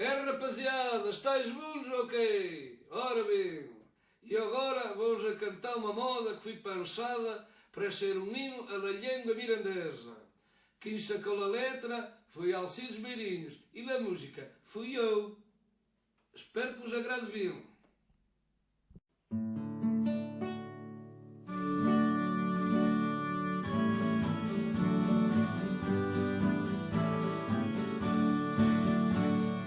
Rapaziada, estáis bons ou ok? Ora bem, e agora vou-vos a cantar uma moda que foi pensada para ser um hino à língua mirandesa. Quem sacou a letra foi Alcides Beirinhos e a música fui eu. Espero que vos agrade bem.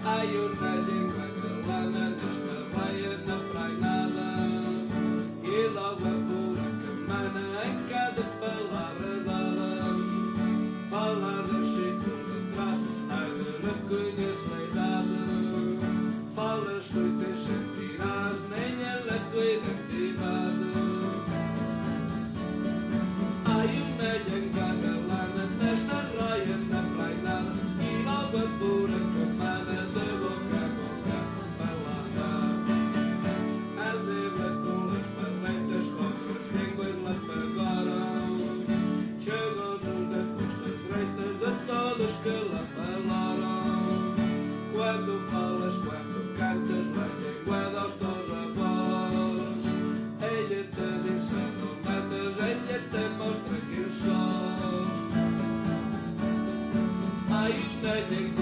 Ai, eu na língua catalana, nesta raia na prainada, e logo a pura que mana em cada palavra dada. Fala dos ciclos de trás, ai de reconheço a idade. Falas que te sentirás, nem ela a tua identidade. Ai, uma língua catalana, nesta raia na prainada, e logo a pura que mana de boca a boca falada. A leva com as barretas, outras línguas lá pagaram. Chegou-nos da costa direita de todos que lá falaram. Quando falas, quando cantas, na língua dos teus avós, ella te disse não matas, ella te mostra quem sós. Ai, na língua